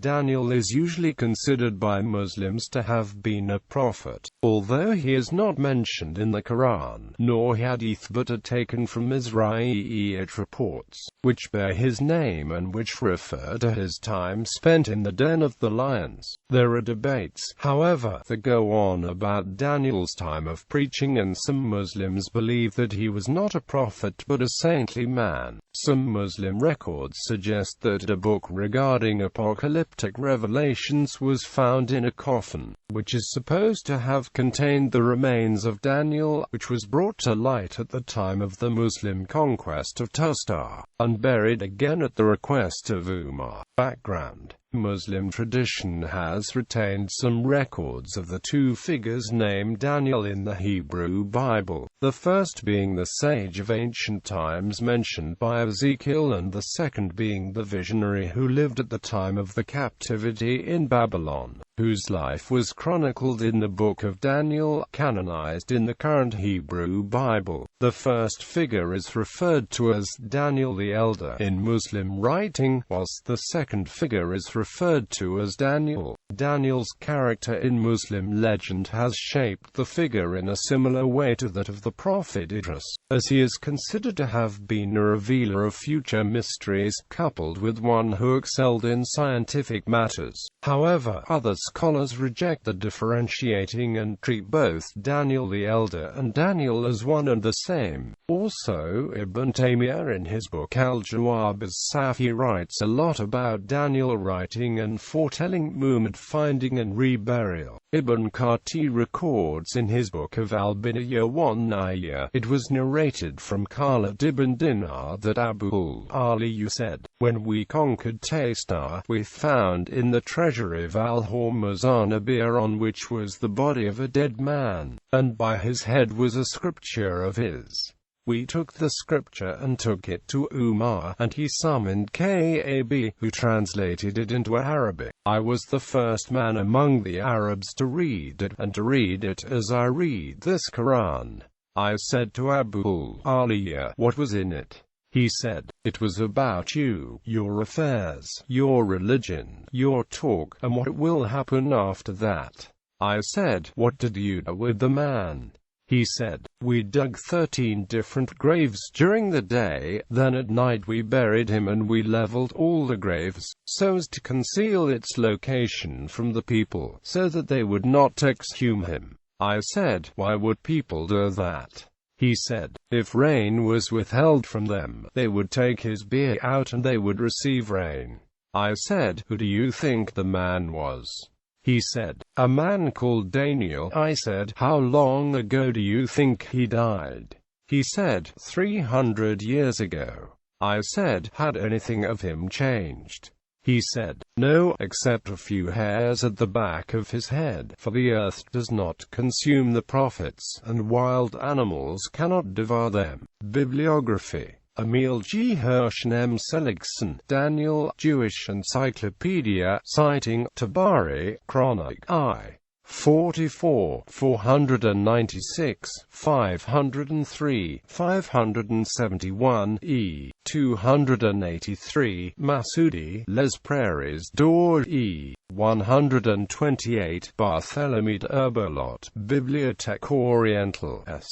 Daniel is usually considered by Muslims to have been a prophet, although he is not mentioned in the Qur'an, nor hadith, but are taken from Isra'iliyyat reports, which bear his name and which refer to his time spent in the den of the lions. There are debates, however, that go on about Daniel's time of preaching, and some Muslims believe that he was not a prophet but a saintly man. Some Muslim records suggest that a book regarding apocalyptic revelations was found in a coffin, which is supposed to have contained the remains of Daniel, which was brought to light at the time of the Muslim conquest of Tustar, and buried again at the request of Umar. Background: Muslim tradition has retained some records of the two figures named Daniel in the Hebrew Bible, the first being the sage of ancient times mentioned by Ezekiel, and the second being the visionary who lived at the time of the captivity in Babylon, whose life was chronicled in the book of Daniel, canonized in the current Hebrew Bible. The first figure is referred to as Daniel the Elder in Muslim writing, whilst the second figure is referred to as Daniel. Daniel's character in Muslim legend has shaped the figure in a similar way to that of the prophet Idris, as he is considered to have been a revealer of future mysteries, coupled with one who excelled in scientific matters. However, other scholars reject the differentiating and treat both Daniel the Elder and Daniel as one and the same. Also, Ibn Taymiyyah in his book Al-Jawab as-Safi writes a lot about Daniel writing and foretelling Muhammad finding and reburial. Ibn Qati records in his book of Al-Bidayah wa-Nihayah, it was narrated from Khalid ibn Dinar that Abu Ali said, "When we conquered Tustar, we found in the treasury of Al-Hormuzan a bier on which was the body of a dead man, and by his head was a scripture of his. We took the scripture and took it to Umar, and he summoned Ka'b, who translated it into Arabic. I was the first man among the Arabs to read it, and to read it as I read this Qur'an. I said to Abu Ali, what was in it? He said, it was about you, your affairs, your religion, your talk, and what will happen after that. I said, what did you do with the man? He said, we dug 13 different graves during the day, then at night we buried him and we leveled all the graves, so as to conceal its location from the people, so that they would not exhume him. I said, why would people do that? He said, if rain was withheld from them, they would take his bier out and they would receive rain. I said, who do you think the man was? He said, a man called Daniel. I said, how long ago do you think he died? He said, 300 years ago. I said, had anything of him changed? He said, no, except a few hairs at the back of his head, for the earth does not consume the prophets, and wild animals cannot devour them. Bibliography: Emil G. Hirsch M. Seligson, Daniel, Jewish Encyclopedia, citing Tabari, Chronic I. 44, 496, 503, 571, e. 283, Masudi, Les Prairies d'Or, e. 128, Barthélemy de Herbelot, Bibliothèque Orientale, S.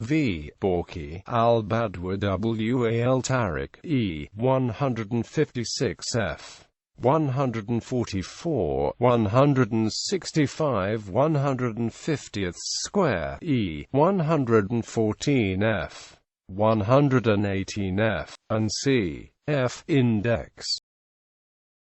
V. Borki, Al-Badwa W. A. L. Tariq, E. 156 f. 144, 165, 150th square, E. 114 f. 118 f. and c. f. Index.